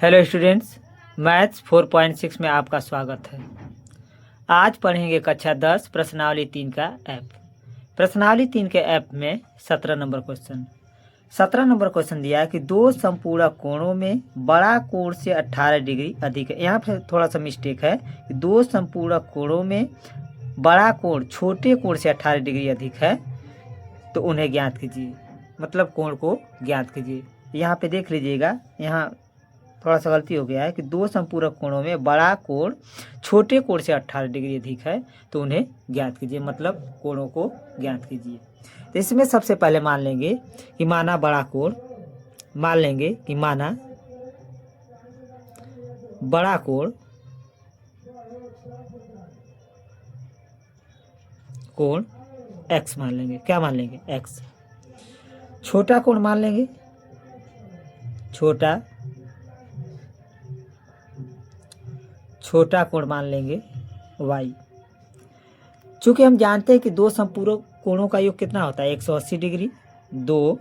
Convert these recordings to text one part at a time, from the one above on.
Hello students, maths 4.6 में आपका स्वागत है। आज पढ़ेंगे कक्षा 10 प्रश्नावली 3 का ऐप। प्रश्नावली 3 के ऐप में 17 नंबर क्वेश्चन दिया है कि दो संपूरक कोणों में बड़ा कोण से 18 डिग्री अधिक है। यहाँ पे थोड़ा सा मिस्टेक है कि दो संपूरक कोणों में बड़ा कोण छोटे कोण से 18 डिग्री अधिक है तो उन्हें ज्ञात कीजिए, मतलब कोण को ज्ञात कीजिए। यहाँ पे देख लीजिएगा, यहाँ थोड़ा सा गलती हो गया है कि दो संपूरक कोणों में बड़ा कोण छोटे कोण से 18 डिग्री अधिक है तो उन्हें ज्ञात कीजिए, मतलब कोणों को ज्ञात कीजिए। तो इसमें सबसे पहले मान लेंगे कि माना बड़ा कोण, मान लेंगे कि माना बड़ा कोण कोण x मान लेंगे। क्या मान लेंगे? x। छोटा कोण मान लेंगे छोटा कोण मान लेंगे y। चूंकि हम जानते हैं कि दो संपूरक कोणों का योग कितना होता है? 180 डिग्री। दो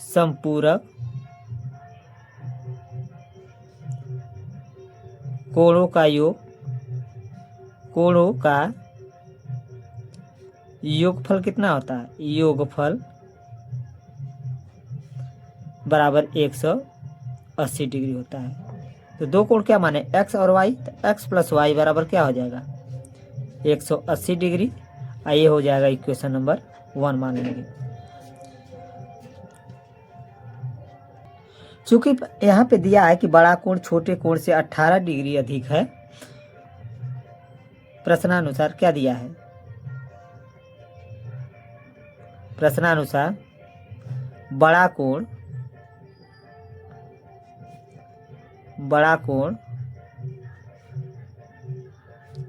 संपूरक कोणों का योगफल कितना होता है? योगफल बराबर 180 डिग्री होता है। तो दो कोण क्या माने? x और y। तो x प्लस वाई बराबर क्या हो जाएगा? 180 डिग्री। ये हो जाएगा इक्वेशन नंबर 1 मान लेंगे। चूंकि यहाँ पे दिया है कि बड़ा कोण छोटे कोण से 18 डिग्री अधिक है, प्रश्नानुसार क्या दिया है? प्रश्नानुसार बड़ा कोण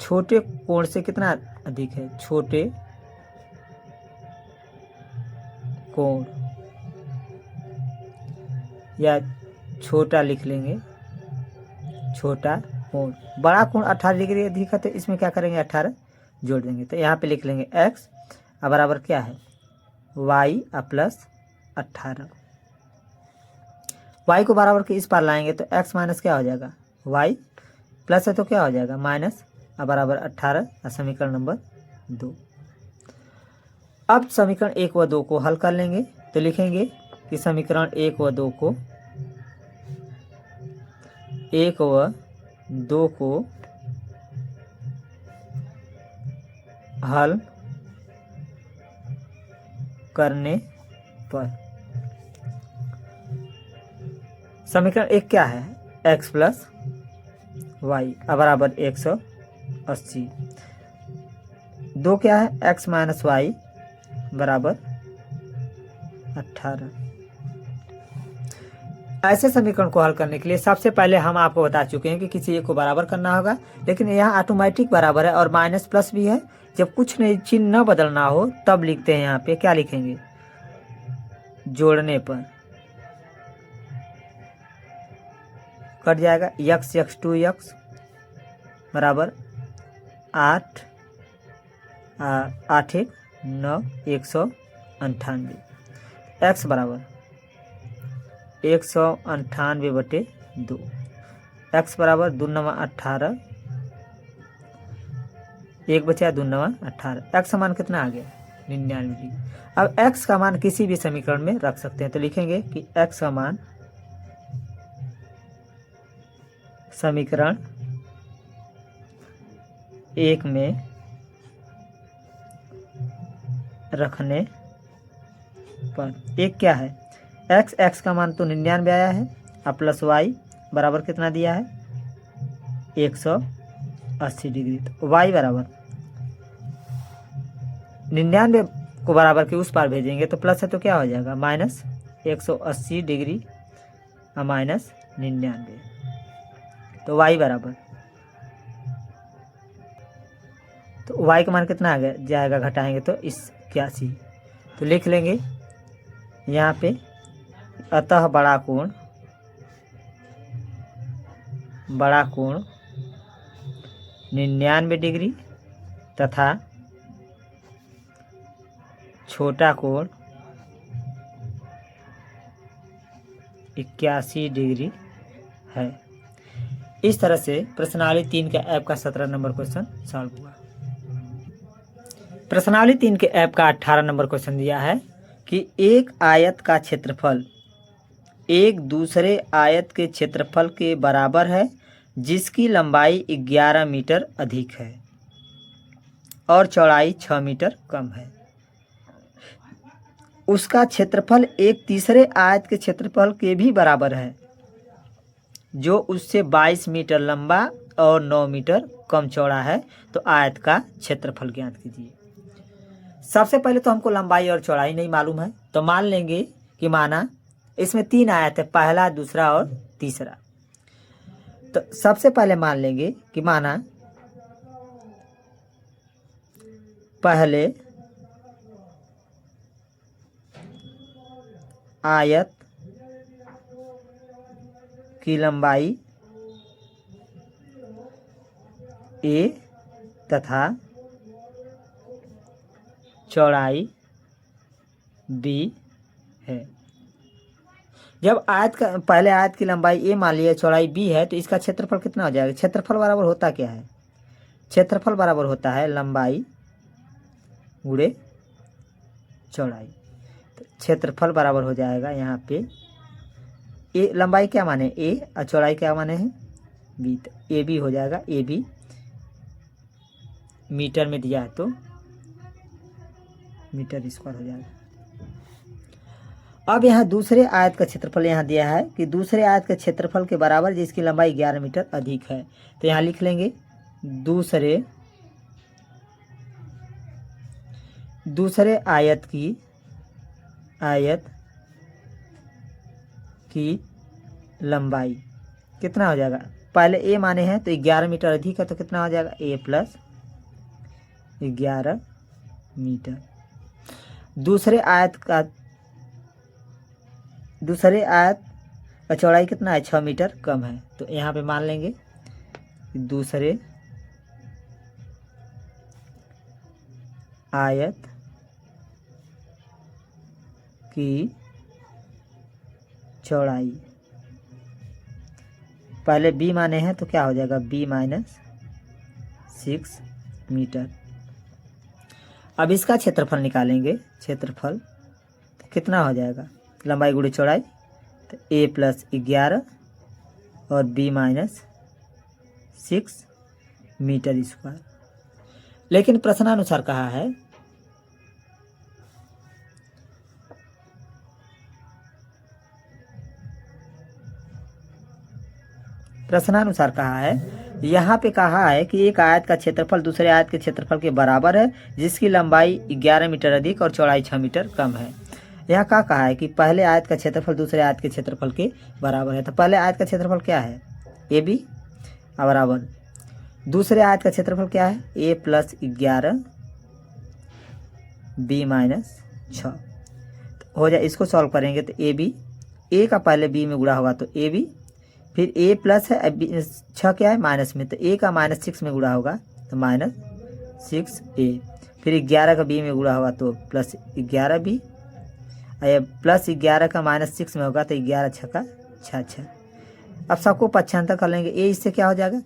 छोटे कोण से कितना अधिक है? छोटे कोण, या छोटा लिख लेंगे, छोटा कोण। बड़ा कोण 18 डिग्री अधिक है तो इसमें क्या करेंगे? 18 जोड़ देंगे। तो यहाँ पे लिख लेंगे x बराबर क्या है? y plus 18। y को बराबर के इस पार लाएंगे तो x माइनस क्या हो जाएगा? y प्लस है तो क्या हो जाएगा? माइनस बराबर 18। समीकरण नंबर 2। अब समीकरण 1 व 2 को हल कर लेंगे तो लिखेंगे कि समीकरण 1 व 2 को हल करने पर समीकरण 1 क्या है? x प्लस वाई बराबर 180। 2 क्या है? x माइनस वाई बराबर 18। ऐसे समीकरण को हल करने के लिए सबसे पहले हम आपको बता चुके हैं कि किसी एक को बराबर करना होगा, लेकिन यहाँ ऑटोमेटिक बराबर है और माइनस प्लस भी है। जब कुछ नहीं चिन्ह न बदलना हो तब लिखते हैं। यहाँ पे क्या लिखेंगे? जोड़ने पर कट जाएगा x 2x बराबर 8 8 1 9 198। x बराबर 198/2। x बराबर 2 9 18, 1 बचा 2 9 18। x का मान कितना आ गया? 99 डिग्री। अब x का मान किसी भी समीकरण में रख सकते हैं तो लिखेंगे कि x का मान समीकरण 1 में रखने पर एक क्या है? x का मान तो 99 आया है, और प्लस y बराबर कितना दिया है? 180 डिग्री। तो y बराबर 99 को बराबर के उस पार भेजेंगे तो प्लस है तो क्या हो जाएगा? Minus 180 degree minus 99। तो y बराबर, तो y का मान कितना आ जाएगा? घटाएंगे तो 81। तो लिख लेंगे यहाँ पे, अतः बड़ा कोण 99 डिग्री तथा छोटा कोण 81 डिग्री है। इस तरह से प्रश्नावली 3 के ऐप का 17 नंबर क्वेश्चन सॉल्व हुआ। प्रश्नावली 3 के ऐप का 18 नंबर क्वेश्चन दिया है कि एक आयत का क्षेत्रफल एक दूसरे आयत के क्षेत्रफल के बराबर है जिसकी लंबाई 11 मीटर अधिक है और चौड़ाई 6 मीटर कम है। उसका क्षेत्रफल एक तीसरे आयत के क्षेत्रफल के भी बराबर है जो उससे 22 मीटर लंबा और 9 मीटर कम चौड़ा है। तो आयत का क्षेत्रफल ज्ञात कीजिए। सबसे पहले तो हमको लंबाई और चौड़ाई नहीं मालूम है, तो मान लेंगे कि माना इसमें 3 आयत है, पहला, दूसरा और तीसरा। तो सबसे पहले मान लेंगे कि माना पहले आयत की लंबाई a तथा चौड़ाई b है। जब आयत का पहले आयत की लंबाई a मान लिया, चौड़ाई b है, तो इसका क्षेत्रफल कितना हो जाएगा? क्षेत्रफल बराबर होता क्या है? क्षेत्रफल बराबर होता है लंबाई गुणे चौड़ाई। तो क्षेत्रफल बराबर हो जाएगा यहाँ पे ए, लंबाई क्या माने a और चौड़ाई क्या माने हैं b। तो ए बी हो जाएगा, ए बी मीटर में दिया है तो मीटर स्क्वायर हो जाएगा। अब यहाँ दूसरे आयत का क्षेत्रफल यहाँ दिया है कि दूसरे आयत के क्षेत्रफल के बराबर जिसकी लंबाई 11 मीटर अधिक है। तो यहाँ लिख लेंगे दूसरे आयत की लंबाई कितना हो जाएगा? पहले a माने हैं तो 11 मीटर अधिक है, तो कितना हो जाएगा? a plus 11 metre. दूसरे आयत का चौड़ाई कितना है? 6 मीटर कम है। तो यहाँ पे मान लेंगे कि दूसरे आयत की चौड़ाई, पहले b माने हैं तो क्या हो जाएगा? b minus 6 metre. अब इसका क्षेत्रफल निकालेंगे। क्षेत्रफल तो कितना हो जाएगा? लंबाई गुणे चौड़ाई, तो a प्लस 11 और b माइनस 6 मीटर स्क्वायर। लेकिन प्रश्नानुसार कहा है यहाँ पे कहा है कि एक आयत का क्षेत्रफल दूसरे आयत के क्षेत्रफल के बराबर है जिसकी लंबाई 11 मीटर अधिक और चौड़ाई 6 मीटर कम है। यहाँ क्या कहा है कि पहले आयत का क्षेत्रफल दूसरे आयत के क्षेत्रफल के बराबर है। तो पहले आयत का क्षेत्रफल क्या है? ए बी बराबर दूसरे आयत का क्षेत्रफल क्या है? a प्लस 11 b माइनस 6 हो जाए। इसको सॉल्व करेंगे तो ए बी, ए का पहले b में गुणा होगा तो ए बी, फिर a प्लस है 6 क्या है? माइनस में, तो a का माइनस 6 में गुणा होगा तो माइनस 6a, फिर 11 का b में गुणा होगा तो प्लस 11b, प्लस 11 का माइनस 6 में होगा तो 11 छक्का 6। अब सबको पक्षांतर कर लेंगे। a इससे क्या हो जाएगा?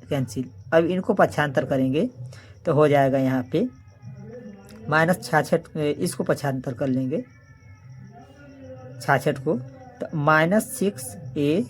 कैंसिल। अब इनको पक्षांतर करेंगे तो हो जाएगा यहाँ पे माइनस 66, इसको पक्षांतर कर लेंगे 66 को, तो माइनस 6a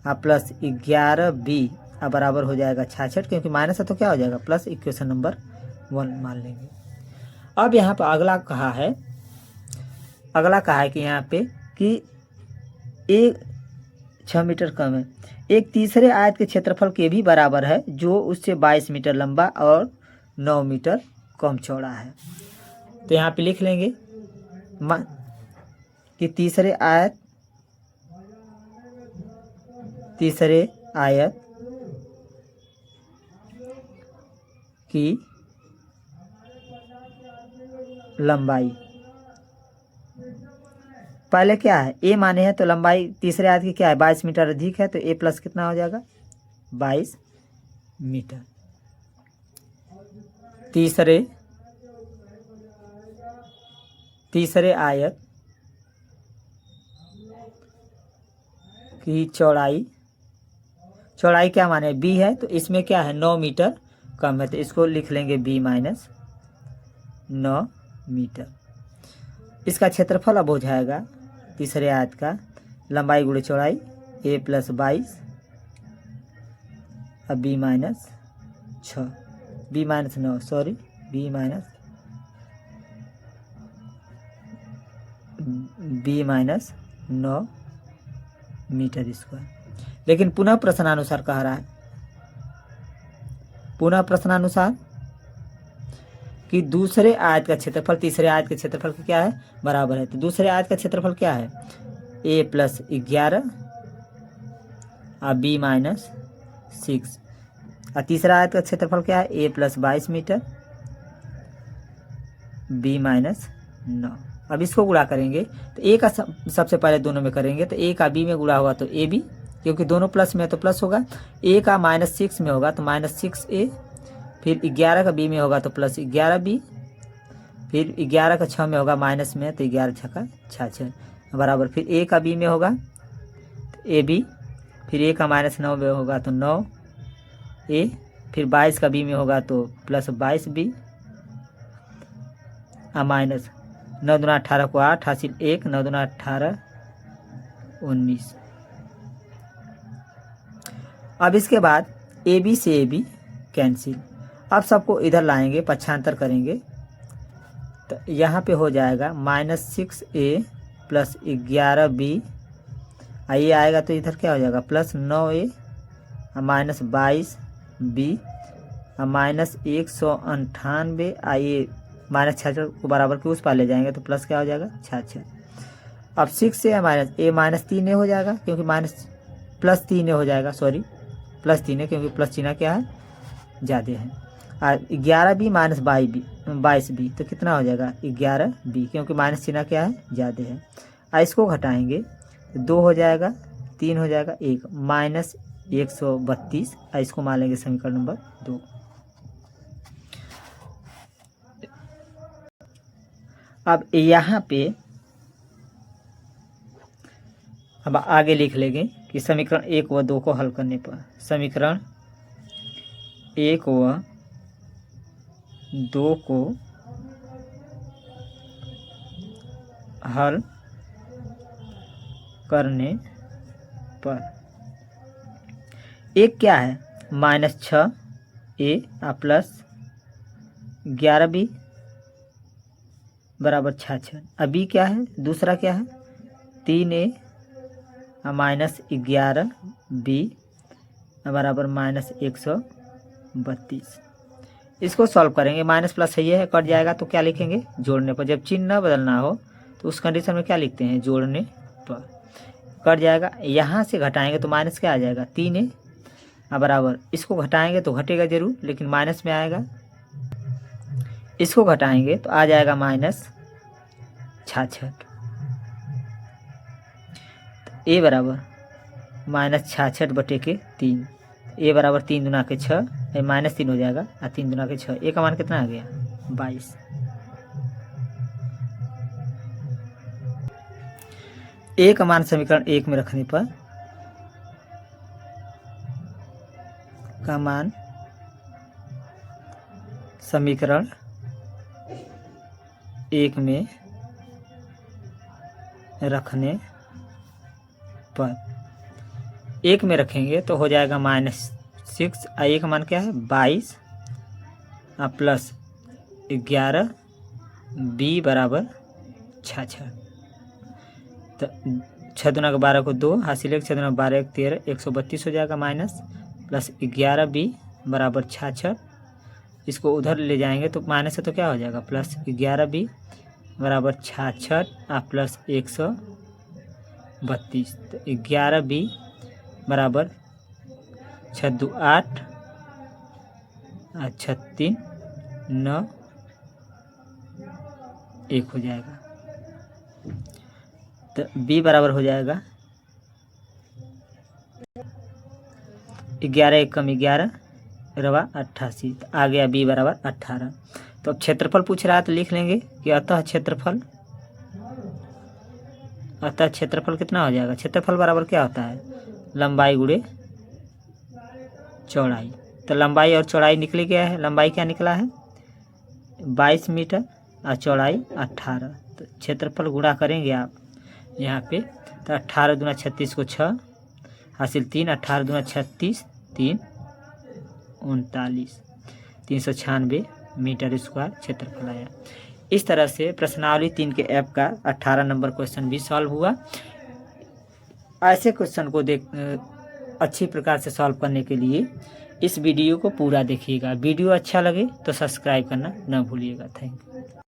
प्लस 11b बराबर हो जाएगा 66, क्योंकि माइनस है तो क्या हो जाएगा? प्लस। इक्वेशन नंबर 1 मान लेंगे। अब यहाँ पर अगला कहा है कि यहाँ पे कि एक 6 मीटर कम है, एक तीसरे आयत के क्षेत्रफल के भी बराबर है जो उससे 22 मीटर लंबा और 9 मीटर कम चौड़ा है। तो यहाँ पे लिख लेंगे कि तीसरे आयत की लंबाई, पहले क्या है? a माने हैं तो लंबाई तीसरे आयत की क्या है? 22 मीटर अधिक है, तो a प्लस कितना हो जाएगा? 22 मीटर। तीसरे आयत की चौड़ाई क्या माने बी है, तो इसमें क्या है 9 मीटर कम है, तो इसको लिख लेंगे बी माइनस 9 मीटर। इसका क्षेत्रफल अब हो जाएगा तीसरे आयत का लंबाई गुणे चौड़ाई a प्लस 22 अब B minus 6 B minus 9 sorry B minus 9 metre square. लेकिन पुनः प्रश्नानुसार कह रहा है, पुनः प्रश्नानुसार कि दूसरे आयत का क्षेत्रफल तीसरे आयत के क्षेत्रफल का क्या है बराबर है। तो दूसरे आयत का क्षेत्रफल क्या है a प्लस 11 और बी माइनस 6 और तीसरा आयत का क्षेत्रफल क्या है a plus 22 metre B minus 9। अब इसको गुणा करेंगे तो a का सबसे पहले दोनों में करेंगे, तो a का b में गुणा होगा तो ए बी, क्योंकि दोनों प्लस में है तो प्लस होगा। a का -6 में होगा तो -6a, फिर 11 का b में होगा तो प्लस 11b, फिर 11 का 6 में होगा माइनस में तो 11 छक्का 66 बराबर, फिर a का b में होगा तो ए बी, फिर a का -9 में होगा तो 9a, फिर 22 का b में होगा तो प्लस 22b माइनस 9 दूना 18 को 8 हासिल 1 9 दूना 18 19। अब इसके बाद ए बी से ए बी कैंसिल। अब सबको इधर लाएंगे पक्षांतर करेंगे तो यहाँ पे हो जाएगा -6a प्लस 11b, ये आएगा तो इधर क्या हो जाएगा plus 9a minus 22b minus 198, ये -66 को बराबर के उस पार ले जाएंगे तो प्लस क्या हो जाएगा 66। अब 6 से माइनस 3a हो जाएगा, क्योंकि प्लस 3a हो जाएगा, सॉरी प्लस 3a, क्योंकि प्लस चिन्ह क्या है ज़्यादा है। और 11b माइनस 22b तो कितना हो जाएगा 11b, क्योंकि माइनस चिन्ह क्या है ज़्यादा है। और इसको घटाएंगे तो 2 हो जाएगा 3 हो जाएगा 1 माइनस 132, और इसको मान लेंगे समीकरण नंबर 2। अब यहाँ पे अब आगे लिख लेंगे कि समीकरण 1 व 2 को हल करने पर समीकरण 1 व 2 को हल करने पर एक क्या है -6a प्लस 11b बराबर 66। अभी क्या है दूसरा क्या है 3a माइनस 11b बराबर -132। इसको सॉल्व करेंगे, माइनस प्लस सही है कट जाएगा तो क्या लिखेंगे जोड़ने पर। जब चिन्ह न बदलना हो तो उस कंडीशन में क्या लिखते हैं जोड़ने पर कट जाएगा। यहाँ से घटाएंगे तो माइनस क्या आ जाएगा 3a बराबर, इसको घटाएंगे तो घटेगा जरूर लेकिन माइनस में आएगा, इसको घटाएंगे तो आ जाएगा -66। a बराबर -66/3, a बराबर 3 दूना के 6 -3 हो जाएगा और 3 दूना के 6, a का मान कितना आ गया 22। a का मान समीकरण 1 में रखने पर का मान समीकरण 1 में रखने पर 1 में रखेंगे तो हो जाएगा -6, a का मान क्या है 22 प्लस 11b बराबर 66। तो 6 दूना का 12 को 2 हासिल 1 6 दूना 12 1 13 132 हो जाएगा माइनस प्लस 11b बराबर 66। इसको उधर ले जाएंगे तो माइनस से तो क्या हो जाएगा प्लस 11b बराबर 66 प्लस 132। तो 11b बराबर 6 2 8 6 3 9 1 हो जाएगा। तो b बराबर हो जाएगा 11 1 कम 11 रवा 88। तो आ गया b बराबर 18। तो अब क्षेत्रफल पूछ रहा है तो लिख लेंगे कि अतः क्षेत्रफल अतः क्षेत्रफल कितना हो जाएगा? क्षेत्रफल बराबर क्या होता है? लंबाई गुणे चौड़ाई। तो लंबाई और चौड़ाई निकली क्या है? लंबाई क्या निकला है? 22 मीटर और चौड़ाई 18। तो क्षेत्रफल गुणा करेंगे आप यहाँ पे, तो 18 दूना 36 को 6 हासिल 3, 18 दूना 36, 3 39, 396 मीटर स्क्वायर क्षेत्रफल आया। इस तरह से प्रश्नावली 3 के ऐप का 18 नंबर क्वेश्चन भी सॉल्व हुआ। ऐसे क्वेश्चन को अच्छी प्रकार से सॉल्व करने के लिए इस वीडियो को पूरा देखिएगा। वीडियो अच्छा लगे तो सब्सक्राइब करना न भूलिएगा। Thank you.